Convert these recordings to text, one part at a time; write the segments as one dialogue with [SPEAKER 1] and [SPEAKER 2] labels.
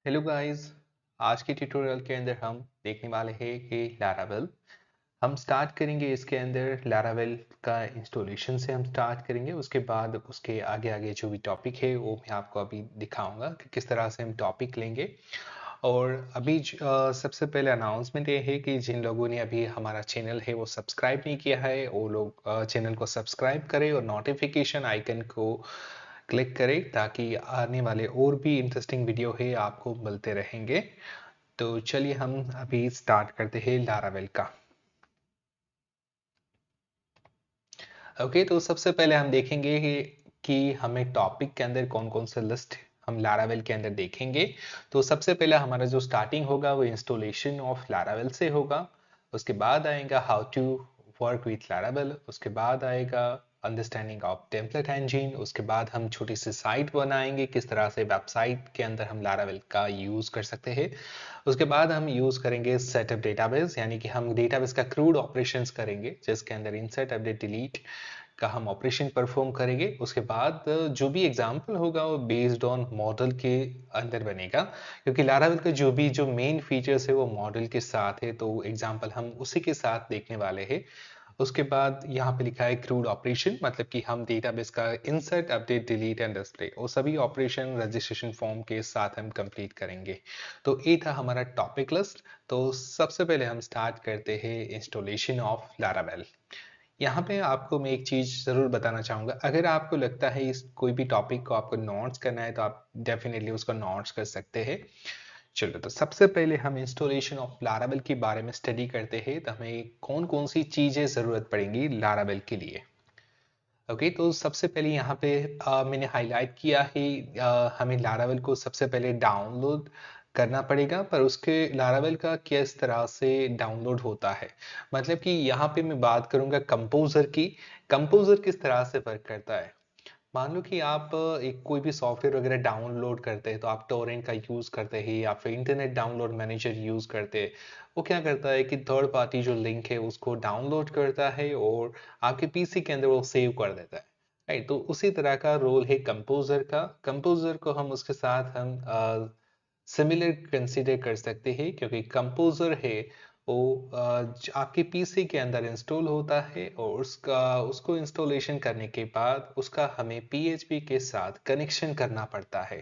[SPEAKER 1] Hello guys. आज के tutorial के अंदर हम देखने वाले हैं कि लैरावेल हम स्टार्ट करेंगे। इसके अंदर लैरावेल का इंस्टॉलेशन से हम स्टार्ट करेंगे। उसके बाद उसके आगे आगे जो भी टॉपिक है वो मैं आपको अभी दिखाऊंगा कि किस तरह से हम टॉपिक लेंगे। और अभी सबसे पहले अनाउंसमेंट ये है कि जिन लोगों ने अभी हमारा चैनल है वो सब्सक्राइब नहीं किया है वो लोग चैनल को सब्सक्राइब करें और नोटिफिकेशन आइकन को क्लिक करें ताकि आने वाले और भी इंटरेस्टिंग वीडियो है आपको मिलते रहेंगे। तो चलिए हम अभी स्टार्ट करते हैं लारावेल का। ओके, तो सबसे पहले हम देखेंगे कि हमें टॉपिक के अंदर कौन कौन से लिस्ट हम लारावेल के अंदर देखेंगे। तो सबसे पहले हमारा जो स्टार्टिंग होगा वो इंस्टॉलेशन ऑफ लारावेल से होगा। उसके बाद आएगा how to work with Laravel. उसके बाद आएगा अंडरस्टैंडिंग ऑफ टेम्पलेट इंजन। उसके बाद हम छोटी सी साइट बनाएंगे, किस तरह से वेबसाइट के अंदर हम लारावेल का यूज कर सकते हैं। उसके बाद हम यूज करेंगे सेटअप डेटाबेस, यानी कि हम डेटाबेस का क्रूड ऑपरेशंस करेंगे जिसके अंदर इंसर्ट अपडेट डिलीट का हम ऑपरेशन परफॉर्म करेंगे। उसके बाद जो भी एग्जांपल होगा वो बेस्ड ऑन मॉडल के अंदर बनेगा, क्योंकि लारावेल का जो मेन फीचर्स है वो मॉडल के साथ है, तो एग्जांपल हम उसी के साथ देखने वाले हैं। उसके बाद यहाँ पे लिखा है क्रूड ऑपरेशन, मतलब कि हम डेटाबेस का insert update delete and display वो सभी ऑपरेशन रजिस्ट्रेशन फॉर्म के साथ हम कंप्लीट करेंगे। तो ये था हमारा टॉपिक लिस्ट। तो सबसे पहले हम स्टार्ट करते हैं इंस्टॉलेशन ऑफ लारावेल। यहाँ पे आपको मैं एक चीज जरूर बताना चाहूंगा, अगर आपको लगता है इस कोई भी टॉपिक को आपको नोट्स करना है तो आप डेफिनेटली उसको नोट्स कर सकते हैं। चलो, तो सबसे पहले हम इंस्टॉलेशन ऑफ लारावेल के बारे में स्टडी करते हैं। तो हमें कौन कौन सी चीजें जरूरत पड़ेंगी लारावेल के लिए। ओके, तो सबसे पहले यहाँ पे मैंने हाईलाइट किया है, हमें लारावेल को सबसे पहले डाउनलोड करना पड़ेगा। पर उसके लारावेल का किस तरह से डाउनलोड होता है, मतलब कि यहाँ पे मैं बात करूंगा कंपोजर की। कंपोजर किस तरह से वर्क करता है। मान लो कि आप एक कोई भी सॉफ्टवेयर वगैरह डाउनलोड करते हैं तो आप टोरेंट का यूज करते हैं या फिर इंटरनेट डाउनलोड मैनेजर यूज करते हैं। वो क्या करता है कि थर्ड पार्टी जो लिंक है उसको डाउनलोड करता है और आपके पीसी के अंदर वो सेव कर देता है। राइट, तो उसी तरह का रोल है कंपोजर का। कंपोजर को हम उसके साथ हम सिमिलर कंसीडर कर सकते हैं, क्योंकि कंपोजर है वो आपके पीसी के अंदर इंस्टॉल होता है और उसको इंस्टॉलेशन करने के बाद उसका हमें पीएचपी के साथ कनेक्शन करना पड़ता है।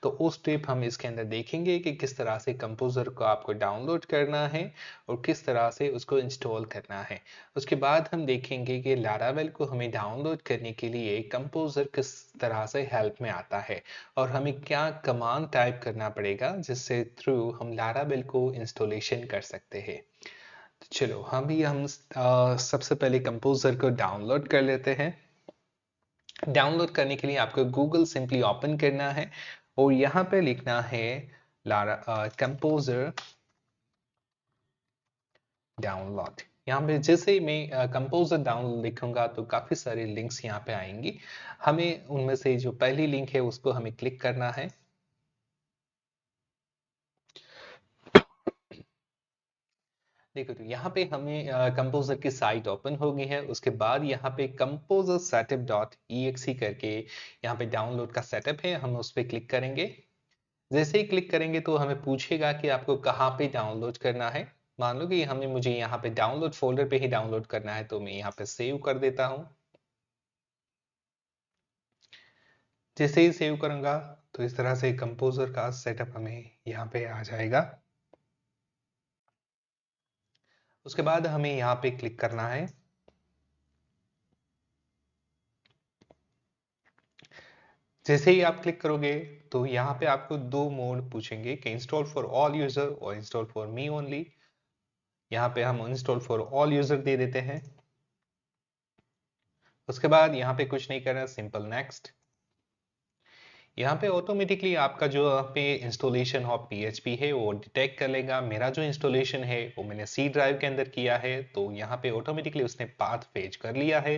[SPEAKER 1] तो वो स्टेप हम इसके अंदर देखेंगे कि किस तरह से कंपोजर को आपको डाउनलोड करना है और किस तरह से उसको इंस्टॉल करना है। उसके बाद हम देखेंगे कि लारावेल को हमें डाउनलोड करने के लिए कंपोजर किस तरह से हेल्प में आता है और हमें क्या कमांड टाइप करना पड़ेगा जिससे थ्रू हम लारावेल को इंस्टॉलेशन कर सकते हैं। तो चलो हम सबसे पहले कंपोजर को डाउनलोड कर लेते हैं। डाउनलोड करने के लिए आपको गूगल सिंपली ओपन करना है और यहाँ पे लिखना है लारा कंपोजर डाउनलोड। यहाँ पे जैसे ही मैं कंपोजर डाउनलोड लिखूंगा तो काफी सारे लिंक्स यहाँ पे आएंगी। हमें उनमें से जो पहली लिंक है उसको हमें क्लिक करना है। देखो, तो यहाँ पे हमें कंपोजर की साइट ओपन हो गई है। उसके बाद यहाँ पे कंपोजर सेटअप डॉट ई करके यहाँ पे डाउनलोड का सेटअप है, हम उस पर क्लिक करेंगे। जैसे ही क्लिक करेंगे तो हमें पूछेगा कि आपको कहाँ पे डाउनलोड करना है। मान लो कि हमें मुझे यहाँ पे डाउनलोड फोल्डर पे ही डाउनलोड करना है, तो मैं यहाँ पे सेव कर देता हूँ। जैसे ही सेव करूंगा तो इस तरह से कंपोजर का सेटअप हमें यहाँ पे आ जाएगा। उसके बाद हमें यहाँ पे क्लिक करना है। जैसे ही आप क्लिक करोगे तो यहाँ पे आपको दो मोड पूछेंगे कि इंस्टॉल फॉर ऑल यूजर और इंस्टॉल फॉर मी ओनली। यहाँ पे हम इंस्टॉल फॉर ऑल यूजर दे देते हैं। उसके बाद यहाँ पे कुछ नहीं करना, सिंपल नेक्स्ट। यहाँ पे ऑटोमेटिकली आपका जो यहाँ पे इंस्टॉलेशन ऑफ पीएचपी है वो डिटेक्ट कर लेगा। मेरा जो इंस्टॉलेशन है वो मैंने सी ड्राइव के अंदर किया है, तो यहाँ पे ऑटोमेटिकली उसने पाथ फेच कर लिया है।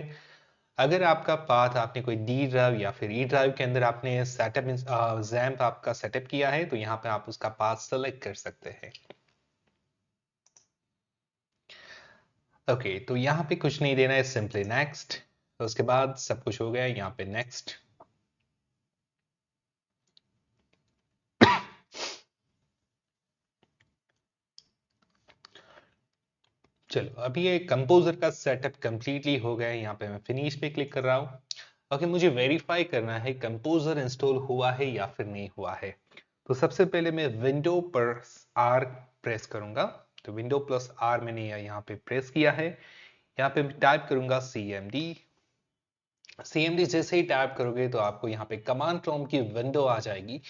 [SPEAKER 1] अगर आपका पाथ आपने कोई डी ड्राइव या फिर ई ड्राइव के अंदर आपने सेटअप जैम्प आपका सेटअप किया है तो यहाँ पे आप उसका पाथ सेलेक्ट कर सकते हैं। ओके, तो यहाँ पे कुछ नहीं देना है, सिंपली नेक्स्ट। तो उसके बाद सब कुछ हो गया, यहाँ पे नेक्स्ट। चलो अभी ये कंपोजर का सेटअप कंप्लीटली हो गया है। यहाँ पे मैं फिनिश पे क्लिक कर रहा हूँ। ओके, मुझे वेरीफाई करना है कंपोजर इंस्टॉल हुआ है या फिर नहीं हुआ है। तो सबसे पहले मैं विंडो पर आर प्रेस करूंगा। तो विंडो प्लस आर मैंने यहाँ पे प्रेस किया है। यहाँ पे टाइप करूंगा CMD। CMD जैसे ही टाइप करोगे तो आपको यहाँ पे कमांड प्रॉम्प्ट की विंडो आ जाएगी।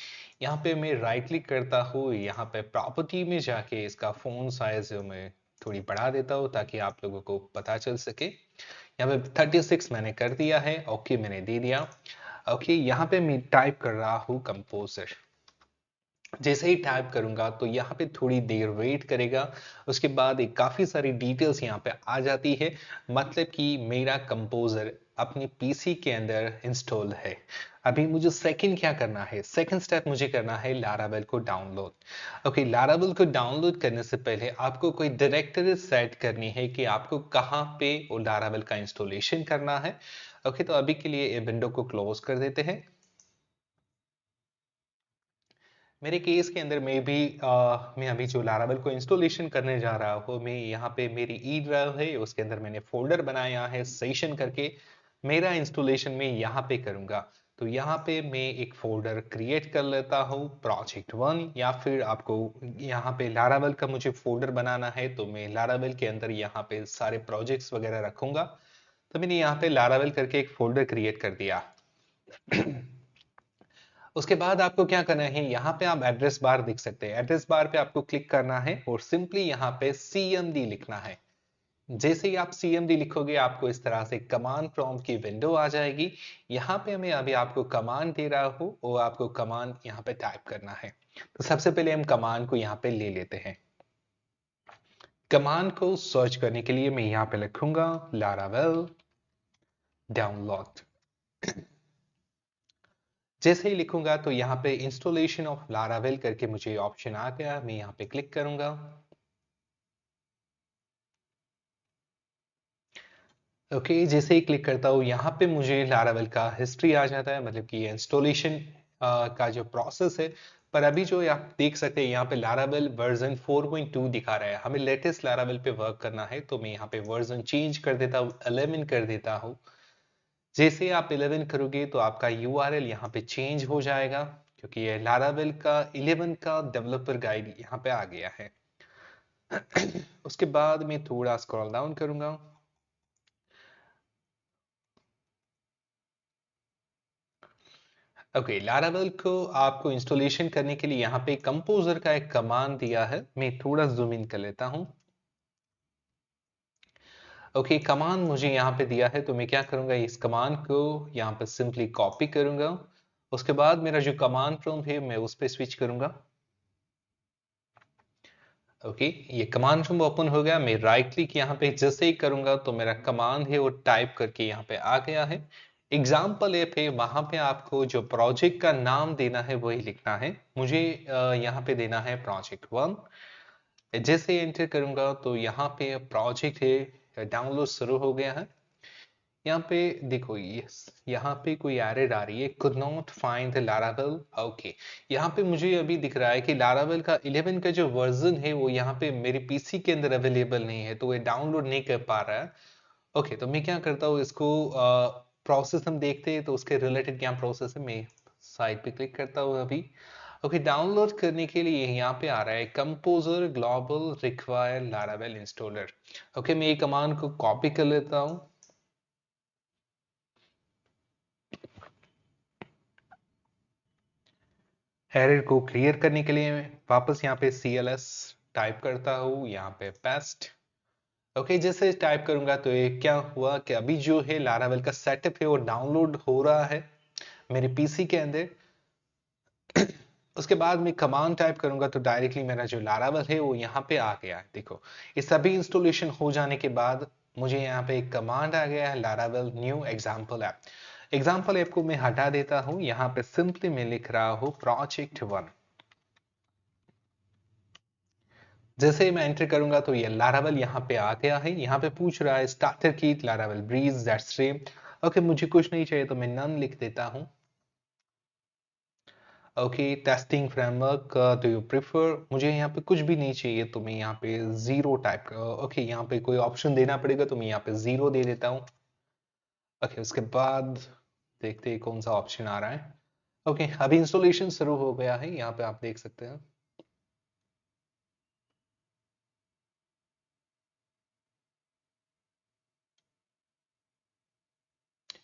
[SPEAKER 1] यहाँ पे मैं राइट क्लिक करता हूँ, यहाँ पे प्रॉपर्टी में जाके इसका फोन साइज मैं थोड़ी बढ़ा देता हूँ ताकि आप लोगों को पता चल सके। यहाँ पे 36 मैंने कर दिया है, ओके मैंने दे दिया। ओके, यहाँ पे मैं टाइप कर रहा हूँ कंपोजर। जैसे ही टाइप करूंगा तो यहाँ पे थोड़ी देर वेट करेगा। उसके बाद एक काफी सारी डिटेल्स यहाँ पे आ जाती है, मतलब कि मेरा कंपोजर अपने पीसी के अंदर इंस्टॉल है। अभी मुझे सेकंड क्या करना है, सेकंड स्टेप मुझे करना है लारावेल को डाउनलोड। ओके, लारावेल को डाउनलोड करने से पहले आपको कोई डायरेक्टरी सेट करनी है कि आपको कहाँ पे वो लारावेल का इंस्टॉलेशन करना है। ओके, तो अभी के लिए ये विंडो को क्लोज कर देते हैं। मेरे केस के अंदर मैं अभी जो लारावेल को इंस्टॉलेशन करने जा रहा हूँ, मैं यहाँ पे मेरी ई ड्राइव है, उसके अंदर मैंने फोल्डर बनाया है सेशन करके। मेरा इंस्टॉलेशन मैं यहाँ पे करूँगा। तो यहाँ पे मैं एक फोल्डर क्रिएट कर लेता हूँ project1, या फिर आपको यहाँ पे लारावेल का मुझे फोल्डर बनाना है तो मैं लारावेल के अंदर यहाँ पे सारे प्रोजेक्ट्स वगैरह रखूंगा। तो मैंने यहाँ पे लारावेल करके एक फोल्डर क्रिएट कर दिया। उसके बाद आपको क्या करना है, यहाँ पे आप एड्रेस बार दिख सकते हैं, एड्रेस बार पे आपको क्लिक करना है और सिंपली यहाँ पे CMD लिखना है। जैसे ही आप CMD लिखोगे आपको इस तरह से कमांड प्रॉम्प्ट की विंडो आ जाएगी। यहाँ पे मैं अभी आपको कमांड दे रहा हूँ और आपको कमांड यहाँ पे टाइप करना है। तो सबसे पहले हम कमांड को यहाँ पे ले लेते हैं। कमांड को सर्च करने के लिए मैं यहाँ पे लिखूंगा लारावेल डाउनलोड। जैसे ही लिखूंगा तो यहाँ पे इंस्टॉलेशन ऑफ लारावेल करके मुझे ऑप्शन आ गया, मैं यहाँ पे क्लिक करूंगा। ओके, जैसे ही क्लिक करता हूँ यहाँ पे मुझे लारावेल का हिस्ट्री आ जाता है, मतलब कि इंस्टॉलेशन का जो प्रोसेस है। पर अभी जो आप देख सकते हैं यहाँ पे लारावेल वर्जन 4.2 दिखा रहा है, हमें लेटेस्ट लारावेल पे वर्क करना है। तो मैं यहाँ पे वर्जन चेंज कर देता हूँ, 11 कर देता हूँ। जैसे आप 11 करोगे तो आपका URL यहाँ पे चेंज हो जाएगा, क्योंकि ये लारावेल का 11 का डेवलपर गाइड यहाँ पे आ गया है। उसके बाद मैं थोड़ा स्क्रॉल डाउन करूंगा। ओके, लारावेल को आपको इंस्टॉलेशन करने के लिए यहाँ पे कंपोजर का एक कमांड दिया है, मैं थोड़ा जूम इन कर लेता हूँ। ओके, कमांड मुझे यहाँ पे दिया है तो मैं क्या करूंगा, इस कमांड को यहाँ पे सिंपली कॉपी करूंगा। उसके बाद मेरा जो कमांड प्रॉम्प्ट है मैं उस पर स्विच करूंगा। ओके, ये कमांड प्रॉम्प्ट ओपन हो गया। मैं राइट क्लिक यहाँ पे जैसे ही करूंगा तो मेरा कमांड है वो टाइप करके यहाँ पे आ गया है। एग्जाम्पल ऐप है, वहां पे आपको जो प्रोजेक्ट का नाम देना है वही लिखना है। मुझे यहाँ पे देना है project1। जैसे एंटर करूंगा तो यहाँ पे प्रोजेक्ट है डाउनलोड शुरू हो गया है। यहाँ पे देखो, यस, यहाँ पे कोई एरर आ रही है, could not find the Laravel। Okay, यहाँ पे मुझे अभी दिख रहा है कि Laravel का 11 का जो वर्जन है वो यहाँ पे मेरे पीसी के अंदर अवेलेबल नहीं है, तो ये डाउनलोड नहीं कर पा रहा है। ओके, तो मैं क्या करता हूँ, इसको प्रोसेस हम देखते हैं तो उसके रिलेटेड क्या प्रोसेस है। मैं साइट पे क्लिक करता हूँ अभी। ओके, डाउनलोड करने के लिए यहाँ पे आ रहा है composer global require Laravel installer. Okay, मैं ये कमांड को कॉपी कर लेता हूँ। एरर को क्लियर करने के लिए वापस यहाँ पे CLS टाइप करता हूँ, यहाँ पे पेस्ट। ओके, जैसे टाइप करूंगा तो ये क्या हुआ कि अभी जो है लारावेल का सेटअप है वो डाउनलोड हो रहा है मेरे पीसी के अंदर। उसके बाद मैं कमांड टाइप करूंगा तो डायरेक्टली मेरा जो लारावेल है वो यहाँ पे आ गया है। देखो, ये सभी इंस्टॉलेशन हो जाने के बाद मुझे यहाँ पे एक कमांड आ गया है, Laravel new example app. Example app को मैं हटा देता हूँ, यहाँ पे सिंपली मैं लिख रहा हूँ project1। जैसे ही मैं एंटर करूंगा तो ये लारावेल यहाँ पे आ गया है। यहाँ पे पूछ रहा है starter kit Laravel breeze Jetstream. Okay, मुझे कुछ नहीं चाहिए तो मैं नन लिख देता हूँ। Okay, testing framework do you prefer, मुझे यहाँ पे कुछ भी नहीं चाहिए तो मैं यहाँ पे जीरो टाइप कर, ओके यहाँ पे कोई ऑप्शन देना पड़ेगा तो मैं यहाँ पे जीरो दे देता हूँ। ओके, उसके बाद देखते हैं कौन सा ऑप्शन आ रहा है। ओके, अभी इंस्टॉलेशन शुरू हो गया है, यहाँ पे आप देख सकते हैं।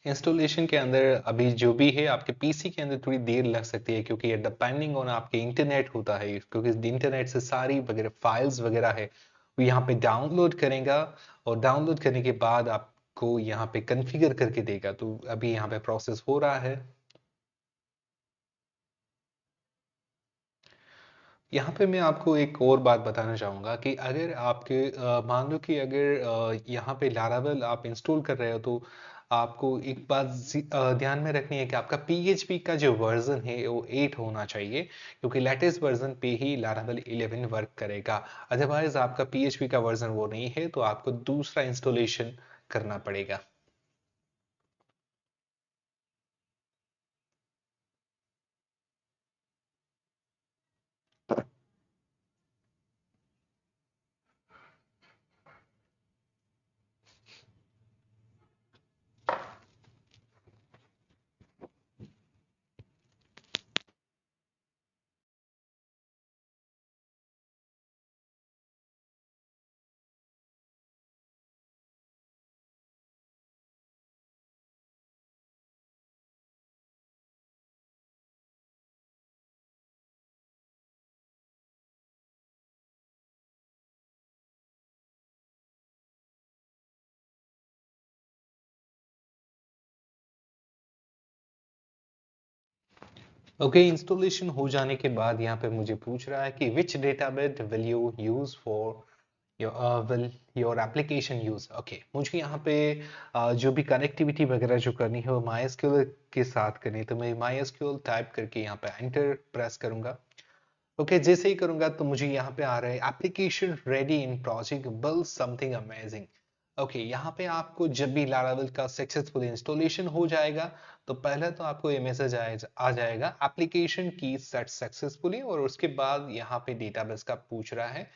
[SPEAKER 1] इंस्टॉलेशन के अंदर अभी जो भी है आपके पीसी के अंदर थोड़ी देर लग सकती है, क्योंकि ये डिपेंडिंग ऑन आपके इंटरनेट होता है, क्योंकि इंटरनेट से सारी वगैरह फाइल्स वगैरह है वो यहाँ पे डाउनलोड करेगा, और डाउनलोड करने के बाद आपको यहाँ पे कॉन्फ़िगर करके देगा। तो अभी यहाँ पे प्रोसेस हो रहा है। यहाँ पे मैं आपको एक और बात बताना चाहूँगा कि अगर आपके मान लो कि अगर यहाँ पे लारावेल आप इंस्टॉल कर रहे हो, तो आपको एक बात ध्यान में रखनी है कि आपका PHP का जो वर्जन है वो 8 होना चाहिए, क्योंकि लेटेस्ट वर्जन पे ही लारावेल 11 वर्क करेगा। अदरवाइज आपका PHP का वर्जन वो नहीं है तो आपको दूसरा इंस्टॉलेशन करना पड़ेगा। ओके, इंस्टॉलेशन हो जाने के बाद यहाँ पे मुझे पूछ रहा है कि which database will you use for will your application use. Okay, मुझे यहाँ पे जो भी कनेक्टिविटी वगैरह जो करनी है वो MySQL के साथ करनी है, तो मैं MySQL टाइप करके यहाँ पे एंटर प्रेस करूंगा। ओके, जैसे ही करूंगा तो मुझे यहाँ पे आ रहा है application ready in project build something amazing. Okay, यहाँ पे आपको जब भी लारावेल का सक्सेसफुल इंस्टॉलेशन हो जाएगा तो पहले तो आपको ये मैसेज आ जाएगा एप्लीकेशन की सेट सक्सेसफुली, और उसके बाद यहाँ पे डेटाबेस का पूछ रहा है।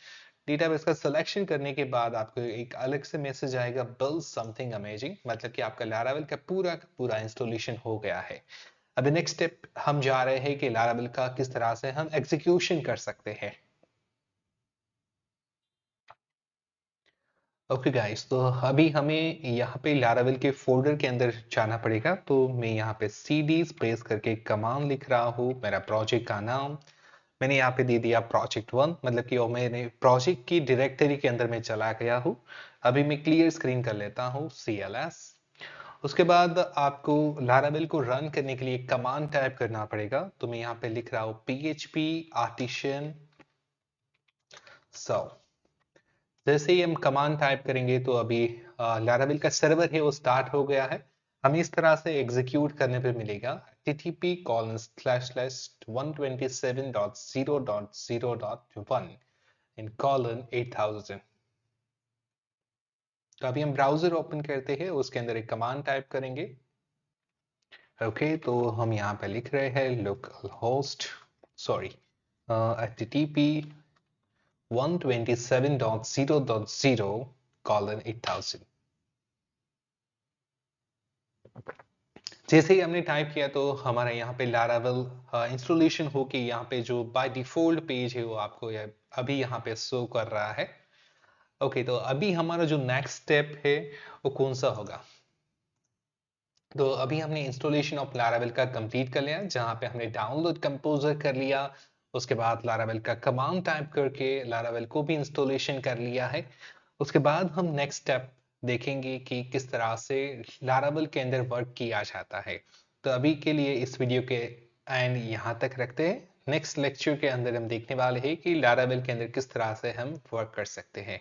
[SPEAKER 1] डेटाबेस का सिलेक्शन करने के बाद आपको एक अलग से मैसेज आएगा बिल्ड समथिंग अमेजिंग, मतलब कि आपका लारावेल का पूरा इंस्टॉलेशन हो गया है। अभी नेक्स्ट स्टेप हम जा रहे हैं कि लारावेल का किस तरह से हम एग्जीक्यूशन कर सकते हैं। ओके गाइस, तो अभी हमें यहाँ पे लारावेल के फोल्डर के अंदर जाना पड़ेगा, तो मैं यहाँ पे cd स्पेस करके कमांड लिख रहा हूँ, मेरा प्रोजेक्ट का नाम मैंने यहाँ पे दे दिया project1, मतलब कि वो मैंने प्रोजेक्ट की डायरेक्टरी के अंदर में चला गया हूँ। अभी मैं क्लियर स्क्रीन कर लेता हूँ cls। उसके बाद आपको लारावेल को रन करने के लिए कमांड टाइप करना पड़ेगा, तो मैं यहाँ पे लिख रहा हूँ php artisan serve। जैसे ही हम कमांड टाइप करेंगे तो अभी लारावेल का सर्वर है वो स्टार्ट हो गया है। हमें इस तरह से एग्जीक्यूट करने पे मिलेगा http://127.0.0.1 इन कॉलन 8000। तो अभी हम ब्राउजर ओपन करते हैं, उसके अंदर एक कमांड टाइप करेंगे। ओके, तो हम यहाँ पे लिख रहे हैं लोकल होस्ट सॉरी http 127.0.0 जैसे ही हमने टाइप किया तो हमारा यहाँ पे लारावेल इंस्टॉलेशन हो के यहाँ पे जो बाय डिफॉल्ट पेज है वो आपको अभी यहाँ पे शो कर रहा है। ओके, तो अभी हमारा जो नेक्स्ट स्टेप है वो कौन सा होगा। तो अभी हमने इंस्टॉलेशन ऑफ लारावेल का कंप्लीट कर लिया, जहाँ पे हमने डाउनलोड कंपोजर कर लिया, उसके बाद लारावेल का कमांड टाइप करके लारावेल को भी इंस्टॉलेशन कर लिया है। उसके बाद हम नेक्स्ट स्टेप देखेंगे कि किस तरह से लारावेल के अंदर वर्क किया जाता है। तो अभी के लिए इस वीडियो के एंड यहाँ तक रखते हैं। नेक्स्ट लेक्चर के अंदर हम देखने वाले हैं कि लारावेल के अंदर किस तरह से हम वर्क कर सकते हैं।